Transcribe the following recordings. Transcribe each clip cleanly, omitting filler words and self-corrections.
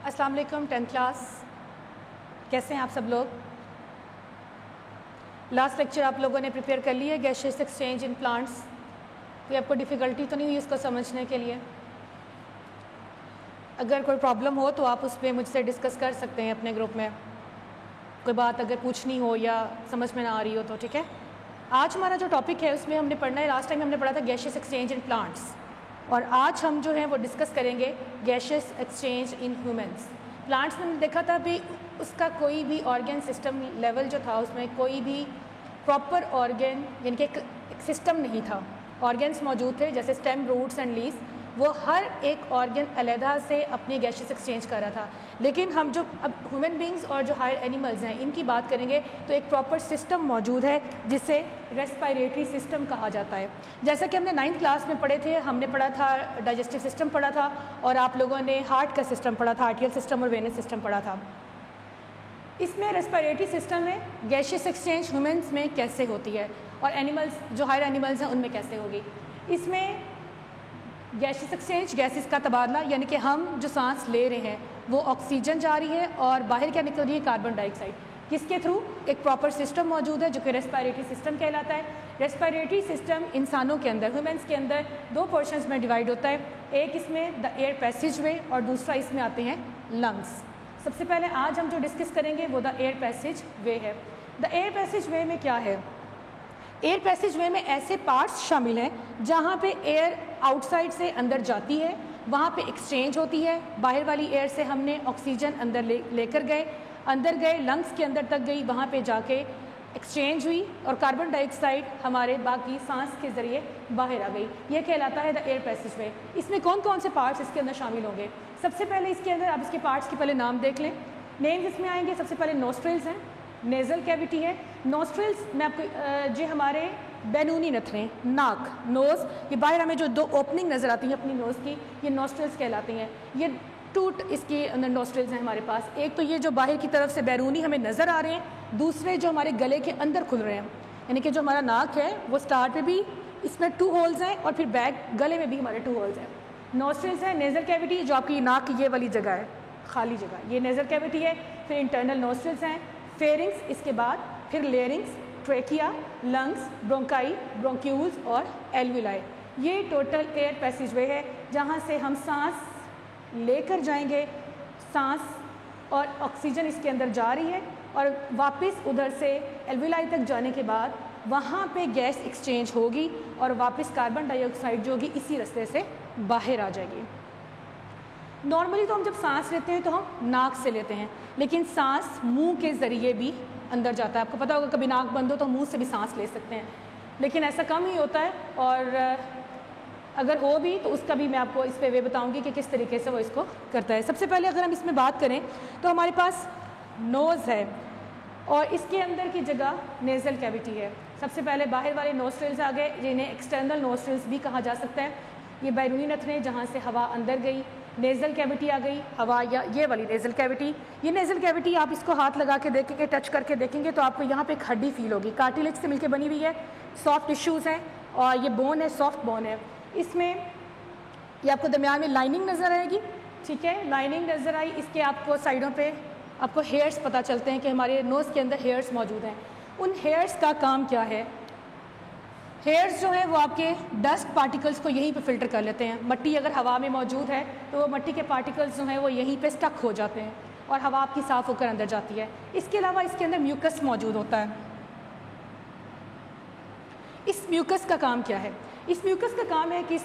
अस्सलाम वालेकुम 10th class, कैसे हैं आप सब लोग। लास्ट लेक्चर आप लोगों ने प्रिपेयर कर लिया गैसियस एक्सचेंज इन प्लांट्स। कोई आपको डिफ़िकल्टी तो नहीं हुई इसको समझने के लिए? अगर कोई प्रॉब्लम हो तो आप उस पर मुझसे डिस्कस कर सकते हैं अपने ग्रुप में, कोई बात अगर पूछनी हो या समझ में ना आ रही हो तो। ठीक है, आज हमारा जो टॉपिक है उसमें हमने पढ़ना है, लास्ट टाइम हमने पढ़ा था गैसियस एक्सचेंज इन प्लांट्स, और आज हम जो है वो डिस्कस करेंगे gaseous exchange in humans. Plants में हमने देखा था भी उसका कोई भी ऑर्गन सिस्टम लेवल जो था उसमें कोई भी प्रॉपर ऑर्गन यानी कि एक सिस्टम नहीं था। ऑर्गन्स मौजूद थे जैसे स्टेम, रूट्स एंड लीव्स, वो हर एक ऑर्गन अलहदा से अपनी गैसियस एक्सचेंज कर रहा था। लेकिन हम जो अब ह्यूमन बींग्स और जो हायर एनिमल्स हैं इनकी बात करेंगे तो एक प्रॉपर सिस्टम मौजूद है जिसे रेस्पिरेटरी सिस्टम कहा जाता है। जैसा कि हमने 9th क्लास में पढ़े थे, हमने पढ़ा था डाइजेस्टिव सिस्टम पढ़ा था, और आप लोगों ने हार्ट का सिस्टम पढ़ा था, आर्टियल सिस्टम और वेनस सिस्टम पढ़ा था। इसमें रेस्पिरेटरी सिस्टम में गैसियस एक्सचेंज ह्यूमंस में कैसे होती है और एनिमल्स जो हायर एनिमल्स हैं उनमें कैसे होगी। इसमें गैसियस एक्सचेंज, गैसेस का तबादला, यानी कि हम जो सांस ले रहे हैं वो ऑक्सीजन जा रही है और बाहर क्या निकल रही है, कार्बन डाइऑक्साइड। किसके थ्रू? एक प्रॉपर सिस्टम मौजूद है जो कि रेस्पिरेटरी सिस्टम कहलाता है। रेस्पिरेटरी सिस्टम इंसानों के अंदर, ह्यूमंस के अंदर दो पोर्शंस में डिवाइड होता है। एक इसमें द एयर पैसेज वे और दूसरा इसमें आते हैं लंग्स। सबसे पहले आज हम जो डिस्कस करेंगे वो द एयर पैसेज वे है। द एयर पैसेज वे में क्या है? एयर पैसेज वे में ऐसे पार्ट्स शामिल हैं जहाँ पे एयर आउटसाइड से अंदर जाती है, वहाँ पे एक्सचेंज होती है। बाहर वाली एयर से हमने ऑक्सीजन अंदर लेकर गए, अंदर गए, लंग्स के अंदर तक गई, वहाँ पे जाके एक्सचेंज हुई और कार्बन डाइऑक्साइड हमारे बाकी सांस के ज़रिए बाहर आ गई। ये कहलाता है द एयर पैसेज वे। इसमें कौन कौन से पार्ट्स इसके अंदर शामिल होंगे? सबसे पहले इसके अंदर आप इसके पार्ट्स के पहले नाम देख लें। नेम्स इसमें आएंगे। सबसे पहले नोस्ट्रिल्स हैं, नेज़ल कैविटी है। नोस्ट्रिल्स में आपको जो हमारे बैनूनी नथने, नाक, नोज़, ये बाहर हमें जो दो ओपनिंग नज़र आती हैं अपनी नोज़ की, ये नोस्ट्रिल्स कहलाती हैं। ये टूट इसके अंदर नोस्ट्रिल्स हैं हमारे पास। एक तो ये जो बाहर की तरफ से बैरूनी हमें नज़र आ रहे हैं, दूसरे जो हमारे गले के अंदर खुल रहे हैं, यानी कि जो हमारा नाक है वो स्टार्ट में भी इसमें 2 होल्स हैं और फिर बैक गले में भी हमारे 2 होल्स हैं। नोस्ट्रिल्स है। नेज़ल कैविटी जो आपकी नाक की ये वाली जगह है, खाली जगह, ये नेज़ल कैविटी है। फिर इंटरनल नोस्ट्रिल्स हैं, फेरिंग्स, इसके बाद फिर larynx, trachea, lungs, bronchi, bronchioles और एल्वुलाई। ये टोटल एयर पैसेजवे है जहाँ से हम सांस लेकर जाएंगे, सांस और ऑक्सीजन इसके अंदर जा रही है और वापस उधर से एल्वुलाई तक जाने के बाद वहाँ पे गैस एक्सचेंज होगी और वापस कार्बन डाइऑक्साइड जो होगी इसी रास्ते से बाहर आ जाएगी। नॉर्मली तो हम जब सांस लेते हैं तो हम नाक से लेते हैं, लेकिन सांस मुंह के ज़रिए भी अंदर जाता है। आपको पता होगा कभी नाक बंद हो तो मुंह से भी सांस ले सकते हैं, लेकिन ऐसा कम ही होता है, और अगर हो भी तो उसका भी मैं आपको इस पे वे बताऊंगी कि किस तरीके से वो इसको करता है। सबसे पहले अगर हम इसमें बात करें तो हमारे पास नोज़ है और इसके अंदर की जगह नेज़ल कैविटी है। सबसे पहले बाहर वाले नोस्ट्रिल्स आ गए जिन्हें एक्सटर्नल नोस्ट्रिल्स भी कहा जा सकता है। ये बैरूनी नथने जहाँ से हवा अंदर गई, नेज़ल कैविटी आ गई हवा, या ये वाली नेज़ल कैविटी। ये नेज़ल कैविटी आप इसको हाथ लगा के देखेंगे, टच करके देखेंगे तो आपको यहाँ पे एक हड्डी फील होगी, कार्टिलेज से मिलकर बनी हुई है, सॉफ्ट टिश्यूज़ हैं और ये बोन है, सॉफ्ट बोन है। इसमें ये आपको दरमियान में लाइनिंग नज़र आएगी, ठीक है, लाइनिंग नज़र आई। इसके आपको साइडों पे आपको हेयर्स पता चलते हैं कि हमारे नोज़ के अंदर हेयर्स मौजूद हैं। उन हेयर्स का काम क्या है? हेयर्स जो है वो आपके डस्ट पार्टिकल्स को यहीं पे फिल्टर कर लेते हैं। मट्टी अगर हवा में मौजूद है तो वो मट्टी के पार्टिकल्स जो हैं वो यहीं पे स्टक हो जाते हैं और हवा आपकी साफ़ होकर अंदर जाती है। इसके अलावा इसके अंदर म्यूकस मौजूद होता है। इस म्यूकस का काम क्या है? इस म्यूकस का काम है कि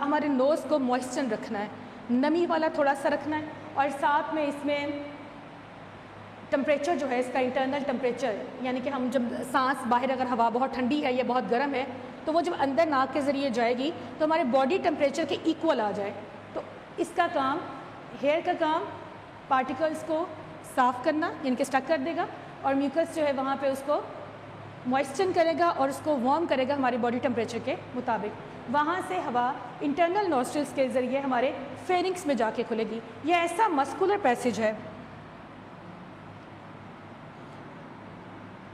हमारे नोज़ को मॉइस्चर रखना है, नमी वाला थोड़ा सा रखना है, और साथ में इसमें टेम्परेचर जो है इसका इंटरनल टेम्परेचर, यानी कि हम जब सांस बाहर अगर हवा बहुत ठंडी है या बहुत गर्म है तो वो जब अंदर नाक के ज़रिए जाएगी तो हमारे बॉडी टेम्परेचर के इक्वल आ जाए। तो इसका काम, हेयर का काम पार्टिकल्स को साफ़ करना, यानी कि स्टक कर देगा, और म्यूकस जो है वहाँ पे उसको मॉइस्चर करेगा और उसको वार्म करेगा हमारी बॉडी टेम्परेचर के मुताबिक। वहाँ से हवा इंटरनल नोस्ट्रिल्स के ज़रिए हमारे फेरिंग्स में जाके खुलेगी। यह ऐसा मस्कुलर पैसेज है,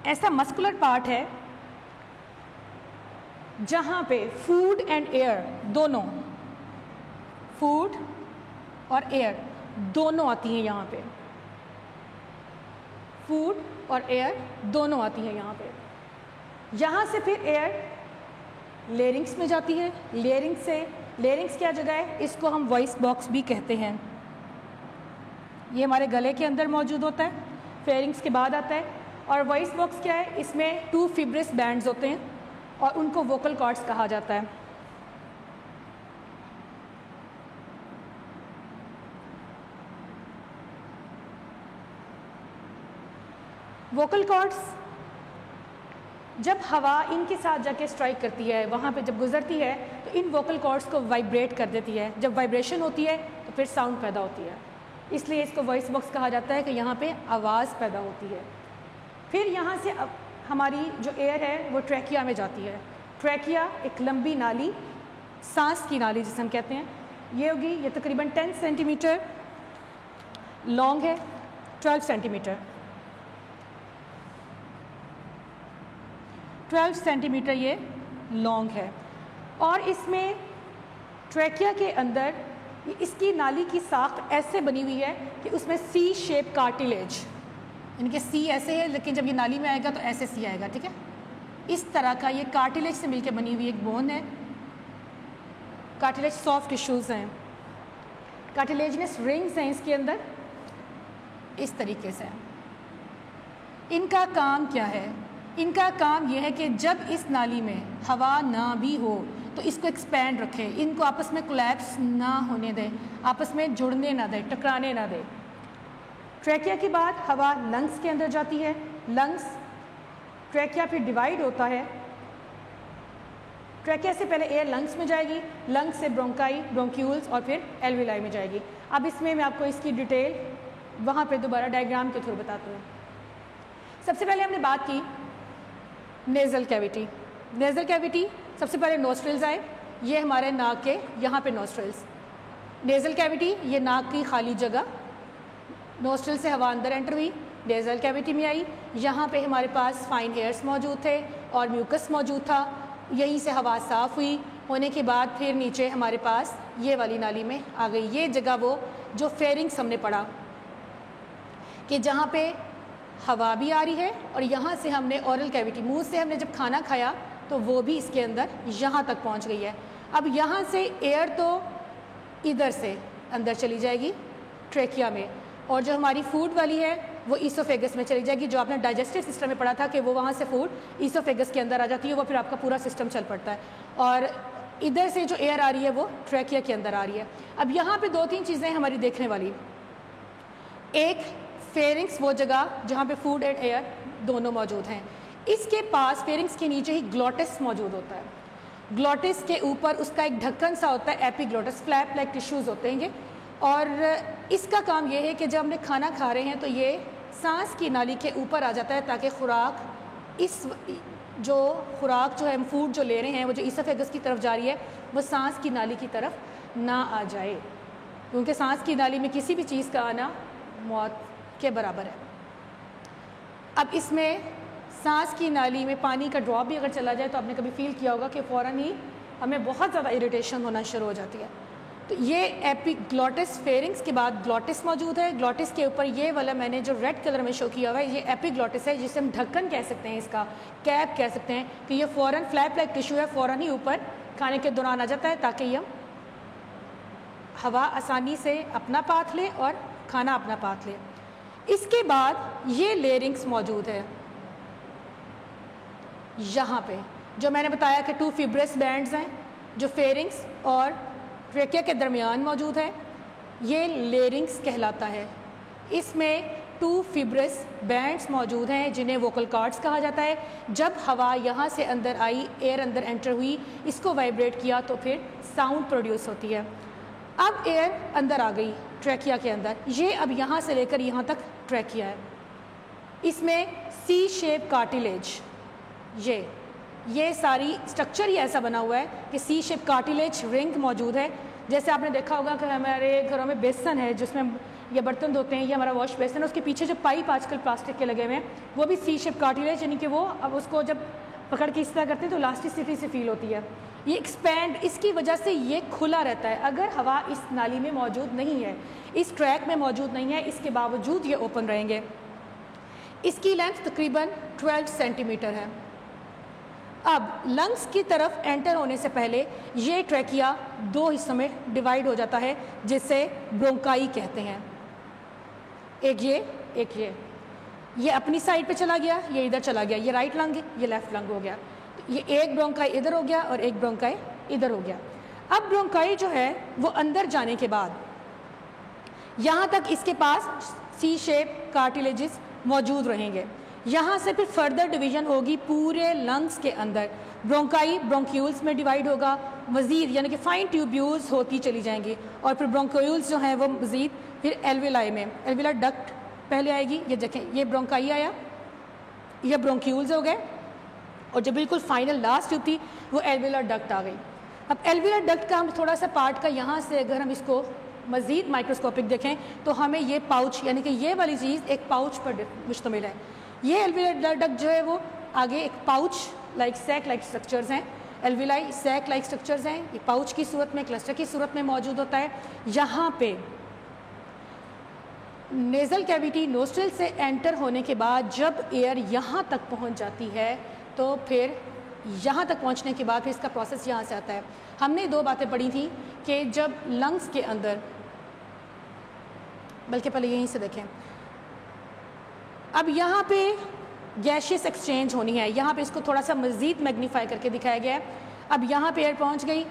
ऐसा मस्कुलर पार्ट है जहाँ पे फूड एंड एयर दोनों, फूड और एयर दोनों आती हैं यहाँ पे, फूड और एयर दोनों आती हैं यहाँ पे। यहाँ से फिर एयर लेरिंग्स में जाती है, लेरिंग्स क्या जगह है, इसको हम वॉइस बॉक्स भी कहते हैं। ये हमारे गले के अंदर मौजूद होता है, फेरिंग्स के बाद आता है। और वॉइस बॉक्स क्या है, इसमें 2 फिब्रस बैंड्स होते हैं और उनको वोकल कॉर्ड्स कहा जाता है। वोकल कॉर्ड्स जब हवा इनके साथ जाके स्ट्राइक करती है, वहाँ पे जब गुजरती है तो इन वोकल कॉर्ड्स को वाइब्रेट कर देती है। जब वाइब्रेशन होती है तो फिर साउंड पैदा होती है, इसलिए इसको वॉइस बॉक्स कहा जाता है कि यहाँ पे आवाज़ पैदा होती है। फिर यहाँ से अब हमारी जो एयर है वो ट्रैकिया में जाती है। ट्रैकिया एक लंबी नाली, सांस की नाली जिसे हम कहते हैं, ये होगी, ये तकरीबन 10 सेंटीमीटर लॉन्ग है, 12 सेंटीमीटर 12 सेंटीमीटर ये लॉन्ग है। और इसमें ट्रैकिया के अंदर इसकी नाली की साख ऐसे बनी हुई है कि उसमें सी शेप कार्टिलेज, इनके सी ऐसे है लेकिन जब ये नाली में आएगा तो ऐसे सी आएगा, ठीक है। इस तरह का ये कार्टिलेज से मिलकर बनी हुई एक बोन है। कार्टिलेज सॉफ्ट टिश्यूज़ हैं, कार्टिलेजनस रिंग्स हैं इसके अंदर, इस तरीके से। इनका काम क्या है, इनका काम यह है कि जब इस नाली में हवा ना भी हो तो इसको एक्सपैंड रखें, इनको आपस में कोलैप्स ना होने दें, आपस में जुड़ने ना दें, टकराने ना दें। ट्रैकिया के बाद हवा लंग्स के अंदर जाती है, लंग्स ट्रैकिया फिर डिवाइड होता है। ट्रैकिया से पहले एयर लंग्स में जाएगी, लंग्स से ब्रोंकाई, ब्रोंक्यूल्स और फिर एल्विलाई में जाएगी। अब इसमें मैं आपको इसकी डिटेल वहाँ पे दोबारा डायग्राम के थ्रू बताती हूँ। सबसे पहले हमने बात की नेज़ल कैविटी। नेज़ल कैविटी सबसे पहले नोस्ट्रिल्स आए, ये हमारे नाक के यहाँ पे नोस्ट्रिल्स। नेज़ल कैविटी ये नाक की खाली जगह, नोस्ट्रिल से हवा अंदर एंटर हुई, नेज़ल कैविटी में आई, यहाँ पे हमारे पास फाइन हेयर्स मौजूद थे और म्यूकस मौजूद था, यहीं से हवा साफ़ हुई, होने के बाद फिर नीचे हमारे पास ये वाली नाली में आ गई। ये जगह वो जो फेरिंग्स हमने पढ़ा कि जहाँ पे हवा भी आ रही है और यहाँ से हमने ओरल कैविटी, मुंह से हमने जब खाना खाया तो वो भी इसके अंदर यहाँ तक पहुँच गई है। अब यहाँ से एयर तो इधर से अंदर चली जाएगी ट्रेकिया में, और जो हमारी फूड वाली है वो ईसोफेगस में चली जाएगी। जो आपने डाइजेस्टिव सिस्टम में पढ़ा था कि वो वहाँ से फूड ईसोफेगस के अंदर आ जाती है, वो फिर आपका पूरा सिस्टम चल पड़ता है। और इधर से जो एयर आ रही है वो ट्रेकिया के अंदर आ रही है। अब यहाँ पे 2-3 चीज़ें हमारी देखने वाली, एक फेरिंग्स वो जगह जहाँ पे फूड एंड एयर दोनों मौजूद हैं, इसके पास फेरिंग्स के नीचे ही ग्लोटिस मौजूद होता है। ग्लोटिस के ऊपर उसका एक ढक्कन सा होता है, एपिग्लोटिस, फ्लैप लाइक टिश्यूज़ होते हैं ये, और इसका काम ये है कि जब हमने खाना खा रहे हैं तो ये सांस की नाली के ऊपर आ जाता है ताकि खुराक, इस जो खुराक जो है हम फूड जो ले रहे हैं वो जो ईसोफेगस की तरफ जा रही है वो सांस की नाली की तरफ ना आ जाए, क्योंकि सांस की नाली में किसी भी चीज़ का आना मौत के बराबर है। अब इसमें सांस की नाली में पानी का ड्रॉप भी अगर चला जाए तो आपने कभी फील किया होगा कि फ़ौरन ही हमें बहुत ज़्यादा इरिटेशन होना शुरू हो जाती है। तो ये एपिग्लोटिस, फेरिंग्स के बाद ग्लोटिस मौजूद है। ग्लोटिस के ऊपर ये वाला मैंने जो रेड कलर में शो किया हुआ है ये एपिग्लोटिस है, जिसे हम ढक्कन कह सकते हैं, इसका कैप कह सकते हैं, कि ये फ़ौरन फ्लैप लाइक टिश्यू है, फ़ौरन ही ऊपर खाने के दौरान आ जाता है ताकि हम हवा आसानी से अपना पाथ ले और खाना अपना पाथ ले। इसके बाद ये लेरिंग्स मौजूद है, यहाँ पे जो मैंने बताया कि 2 फिब्रस बैंड्स हैं जो फेरिंग्स और ट्रेकिया के दरमियान मौजूद है, ये लेरिंग्स कहलाता है। इसमें 2 फिब्रस बैंड्स मौजूद हैं जिन्हें वोकल कॉर्ड्स कहा जाता है। जब हवा यहाँ से अंदर आई, एयर अंदर एंटर हुई, इसको वाइब्रेट किया तो फिर साउंड प्रोड्यूस होती है। अब एयर अंदर आ गई ट्रेकिया के अंदर, ये अब यहाँ से लेकर यहाँ तक ट्रेकिया है। इसमें सी शेप कार्टिलेज, ये सारी स्ट्रक्चर ही ऐसा बना हुआ है कि सी शेप कार्टिलेज रिंग मौजूद है। जैसे आपने देखा होगा कि हमारे घरों में बेसन है जिसमें ये बर्तन धोते हैं, ये हमारा वॉश बेसन है, उसके पीछे जो पाइप आजकल प्लास्टिक के लगे हुए हैं वो भी सी शेप कार्टिलेज, यानी कि वो अब उसको जब पकड़ के इस तरह करते हैं तो इलास्टिसिटी से फील होती है। ये एक्सपैंड, इसकी वजह से ये खुला रहता है। अगर हवा इस नाली में मौजूद नहीं है, इस ट्रैक में मौजूद नहीं है, इसके बावजूद ये ओपन रहेंगे। इसकी लेंथ तकरीबन 12 सेंटीमीटर है। अब लंग्स की तरफ एंटर होने से पहले ये ट्रैकिया दो हिस्सों में डिवाइड हो जाता है, जिसे ब्रोंकाई कहते हैं। एक ये अपनी साइड पे चला गया, ये इधर चला गया, ये राइट लंग, ये लेफ्ट लंग हो गया। तो ये एक ब्रोंकाई इधर हो गया और एक ब्रोंकाई इधर हो गया। अब ब्रोंकाई जो है वो अंदर जाने के बाद यहाँ तक इसके पास सी शेप कार्टिलेजेस मौजूद रहेंगे। यहाँ से फिर फर्दर डिवीजन होगी पूरे लंग्स के अंदर। ब्रोंकाई ब्रोंक्यूल्स में डिवाइड होगा मज़ीद, यानी कि फाइन ट्यूब्यूल्स होती चली जाएंगी और फिर ब्रोंक्यूल्स जो हैं वो मज़ीद फिर एल्विलाई में, एल्विला डक्ट पहले आएगी। ये देखें, ये ब्रोंकाई आया, ये ब्रोंक्यूल्स हो गए और जो बिल्कुल फाइनल लास्ट ट्यूब थी वो एल्विला डक्ट आ गई। अब एल्विला डक्ट का हम थोड़ा सा पार्ट का यहाँ से अगर हम इसको मज़ीद माइक्रोस्कोपिक देखें तो हमें ये पाउच, यानी कि ये वाली चीज़ एक पाउच पर मुश्तमिल है। ये एल्विला डक्ट जो है वो आगे एक pouch like sac like structures हैं, एल्विलाई सैक लाइक स्ट्रक्चर्स हैं, एक पाउच की सूरत में, क्लस्टर की सूरत में मौजूद होता है। यहाँ पे नेज़ल कैविटी नोस्ट्रिल से एंटर होने के बाद जब एयर यहाँ तक पहुँच जाती है तो फिर यहाँ तक पहुँचने के बाद फिर इसका प्रोसेस यहाँ से आता है। हमने दो बातें पढ़ी थी कि जब लंग्स के अंदर, बल्कि पहले यहीं से देखें, अब यहाँ पे गैशियस एक्सचेंज होनी है। यहाँ पे इसको थोड़ा सा मज़ीद मैग्नीफाई करके दिखाया गया है। अब यहाँ पे एयर पहुँच गई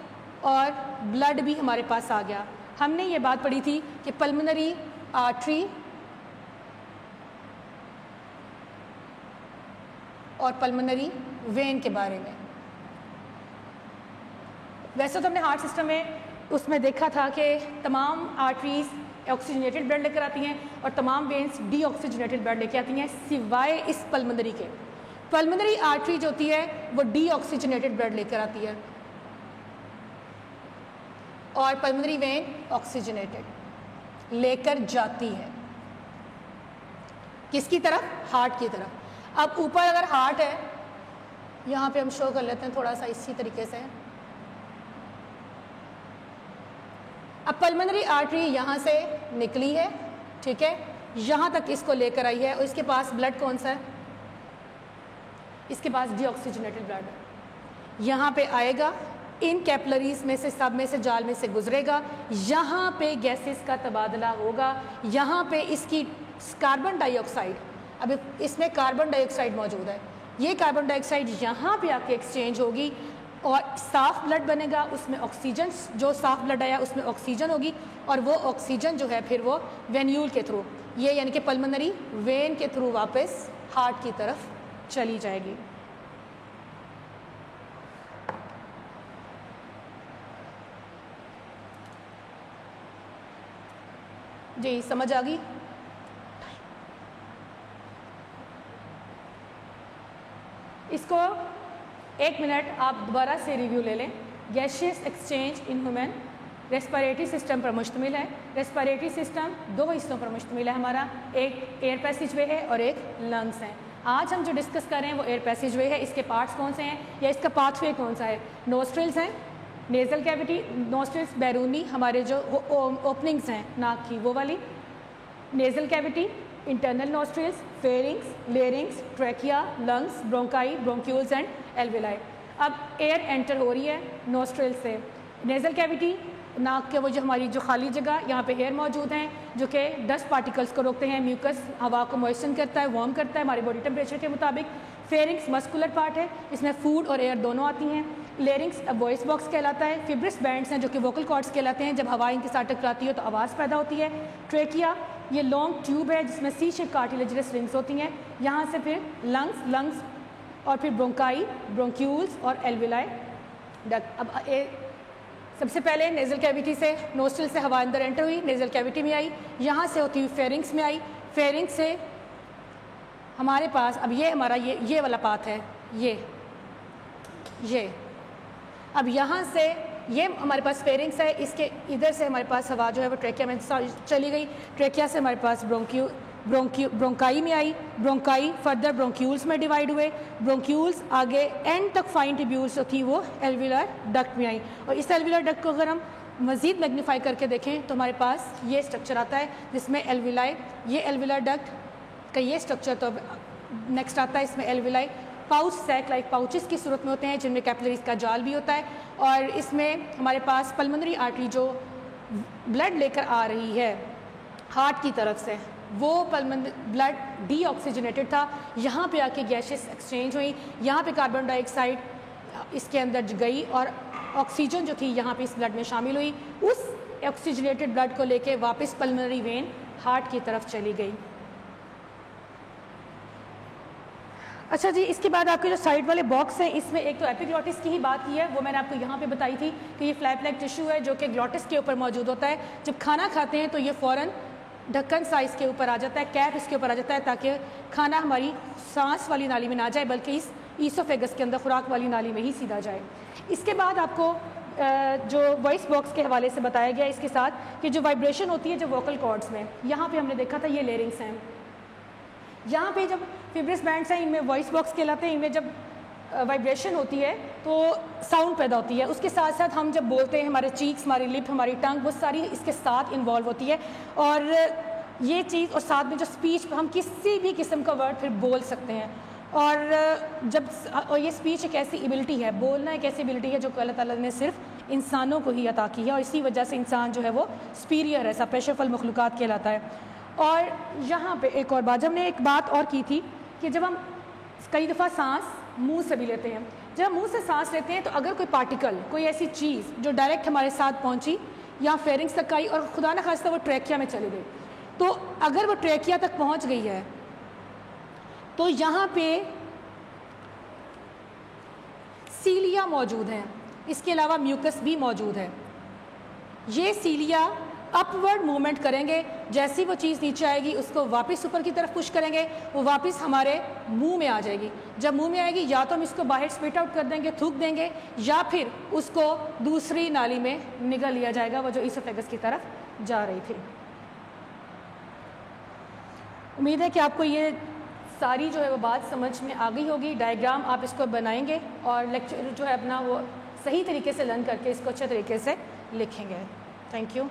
और ब्लड भी हमारे पास आ गया। हमने ये बात पढ़ी थी कि पल्मोनरी आर्टरी और पल्मोनरी वेन के बारे में। वैसे तो हमने हार्ट सिस्टम में उसमें देखा था कि तमाम आर्टरीज ऑक्सीजनेटेड ब्लड लेकर आती हैं और तमाम वेन्स डीऑक्सीजनेटेड ब्लड लेकर आती हैं, सिवाय इस पल्मोनरी के। पल्मोनरी आर्टरी जो होती है वो डीऑक्सीजनेटेड ब्लड लेकर आती है और पल्मोनरी वेन ऑक्सीजनेटेड लेकर जाती है। किसकी तरफ? हार्ट की तरफ। अब ऊपर अगर हार्ट है, यहाँ पे हम शो कर लेते हैं थोड़ा सा इसी तरीके से। अब पल्मोनरी आर्टरी यहाँ से निकली है, ठीक है, यहाँ तक इसको लेकर आई है और इसके पास ब्लड कौन सा है? इसके पास डीऑक्सीजनेटेड ब्लड है। यहाँ पे आएगा, इन कैपिलरीज में से, सब में से, जाल में से गुजरेगा, यहाँ पे गैसेस का तबादला होगा, यहाँ पे इसकी कार्बन डाइऑक्साइड, अब इसमें कार्बन डाइऑक्साइड मौजूद है, ये कार्बन डाइऑक्साइड यहाँ पे आके एक्सचेंज होगी और साफ ब्लड बनेगा, उसमें ऑक्सीजन, जो साफ ब्लड आया उसमें ऑक्सीजन होगी और वो ऑक्सीजन जो है फिर वो वेन्यूल के थ्रू, ये यानी कि पल्मोनरी वेन के थ्रू वापस हार्ट की तरफ चली जाएगी। जी समझ आ गई? इसको एक मिनट आप दोबारा से रिव्यू ले लें। Gaseous exchange in human respiratory system पर मुश्तमिल है। रेस्पिरेटरी सिस्टम दो हिस्सों पर मुश्तमिल है हमारा, एक एयर पैसेज वे है और एक लंग्स हैं। आज हम जो डिस्कस कर रहे हैं वो एयर पैसेज वे है। इसके पार्ट्स कौन से हैं या इसका पाथवे कौन सा है? नोस्ट्रिल्स हैं, नेज़ल कैविटी, नोस्ट्रिल्स बैरूनी हमारे जो ओपनिंग्स हैं नाक की वो वाली, nasal cavity, internal nostrils, pharynx, larynx, trachea, lungs, bronchi, bronchioles and alveoli. अब एयर एंटर हो रही है नोस्ट्रिल से। नेज़ल कैविटी, नाक के वो जो हमारी जो खाली जगह, यहाँ पे एयर मौजूद हैं जो कि डस्ट पार्टिकल्स को रोकते हैं, म्यूकस हवा को मॉइस्चन करता है, वार्म करता है हमारे बॉडी टेम्परेचर के मुताबिक। फेरिंग्स मस्कुलर पार्ट है, इसमें फूड और एयर दोनों आती हैं। लेरिंग्स वॉइस बॉक्स कहलाता है। फिब्रिस बैंड्स हैं जो कि वोकल कॉर्ड्स कहलाते हैं, जब हवा इनके साथ टकराती है तो आवाज़ पैदा होती है। ट्रेकिया, ये लॉन्ग ट्यूब है जिसमें सी शेप कार्टिलेजस रिंग्स होती हैं। यहाँ से फिर लंग्स और फिर ब्रोंकाई, ब्रोंक्यूल्स और एल्विलाई डक्ट। अब सबसे पहले नेज़ल कैविटी से, नोस्ट्रिल से हवा अंदर एंटर हुई, नेज़ल कैविटी में आई, यहाँ से होती हुई फेरिंग्स में आई, फेरिंग्स से हमारे पास, अब ये हमारा ये वाला पाथ है, ये अब यहाँ से ये हमारे पास फेरिंग्स है, इसके इधर से हमारे पास हवा जो है वो ट्रेकिया में चली गई, ट्रेकिया से हमारे पास ब्रोंकाई में आई, ब्रोंकाई फर्दर ब्रोंक्यूल्स में डिवाइड हुए, ब्रोंक्यूल्स आगे एंड तक फाइन ट्यूब्यूल्स जो थी वो एल्वियुलर डक्ट में आई। और इस एल्वियुलर डक्ट को अगर हम मज़ीद मैग्नीफाई करके देखें तो हमारे पास ये स्ट्रक्चर आता है जिसमें एल्विलाई, ये एल्विलर डक्ट का ये स्ट्रक्चर। तो नेक्स्ट आता है इसमें alveoli, pouch sac like pouches की सूरत में होते हैं जिनमें कैपिलरीज का जाल भी होता है। और इसमें हमारे पास पल्मोनरी आर्टरी जो ब्लड लेकर आ रही है हार्ट की तरफ से, वो ब्लड डीऑक्सीजनेटेड था, यहाँ पे आके गैसेस एक्सचेंज हुई, यहाँ पे कार्बन डाइऑक्साइड इसके अंदर गई और ऑक्सीजन जो थी यहाँ पे इस ब्लड में शामिल हुई। उस ऑक्सीजनेटेड ब्लड को लेके वापस पल्मोनरी वेन हार्ट की तरफ चली गई। अच्छा जी, इसके बाद आपके जो साइड वाले बॉक्स हैं इसमें एक तो एपिग्लॉटिस की ही बात की है, वो मैंने आपको यहाँ पे बताई थी कि ये फ्लैप लाइक टिश्यू है जो कि ग्लॉटिस के ऊपर मौजूद होता है। जब खाना खाते हैं तो ये फ़ौरन ढक्कन साइज़ के ऊपर आ जाता है, कैप इसके ऊपर आ जाता है ताकि खाना हमारी सांस वाली नाली में ना जाए बल्कि इस ईसोफेगस के अंदर खुराक वाली नाली में ही सीधा जाए। इसके बाद आपको जो वॉइस बॉक्स के हवाले से बताया गया इसके साथ कि जो वाइब्रेशन होती है जो वोकल कॉर्ड्स में, यहाँ पे हमने देखा था ये लेरिंग्स हैं, यहाँ पे जब फिब्रिस बैंड्स हैं इनमें वॉइस बॉक्स कहलाते हैं, इनमें जब वाइब्रेशन होती है तो साउंड पैदा होती है। उसके साथ साथ हम जब बोलते हैं हमारे चीक्स, हमारी लिप, हमारी टंग, वो सारी इसके साथ इन्वॉल्व होती है। और ये चीज़ और साथ में जो स्पीच, हम किसी भी किस्म का वर्ड फिर बोल सकते हैं। और ये स्पीच एक ऐसी एबिलिटी है, बोलना एक ऐसी एबिलिटी है जो अल्लाह ताला ने सिर्फ इंसानों को ही अता की है और इसी वजह से इंसान जो है वो सुपीरियर है, स्पेशल मखलूक़ात कहलाता है। और यहाँ पे एक और बात, जब हमने एक बात और की थी कि जब हम कई दफ़ा सांस मुंह से भी लेते हैं, जब हम मुंह से सांस लेते हैं तो अगर कोई पार्टिकल, कोई ऐसी चीज़ जो डायरेक्ट हमारे साथ पहुँची या फेरिंग्स तक आई और खुदा न खास्ता वो ट्रैकिया में चली गई, तो अगर वो ट्रैकिया तक पहुँच गई है तो यहाँ पे सीलिया मौजूद हैं, इसके अलावा म्यूकस भी मौजूद है। ये सीलिया अपवर्ड मूवमेंट करेंगे, जैसी वो चीज़ नीचे आएगी उसको वापस ऊपर की तरफ पुश करेंगे, वो वापस हमारे मुंह में आ जाएगी। जब मुंह में आएगी या तो हम इसको बाहर स्पिट आउट कर देंगे, थूक देंगे, या फिर उसको दूसरी नाली में निगल लिया जाएगा, वो जो ईसोफेगस की तरफ जा रही थी। उम्मीद है कि आपको ये सारी जो है वो बात समझ में आ गई होगी। डायग्राम आप इसको बनाएंगे और लेक्चर जो है अपना वो सही तरीके से लर्न करके इसको अच्छे तरीके से लिखेंगे। Thank you.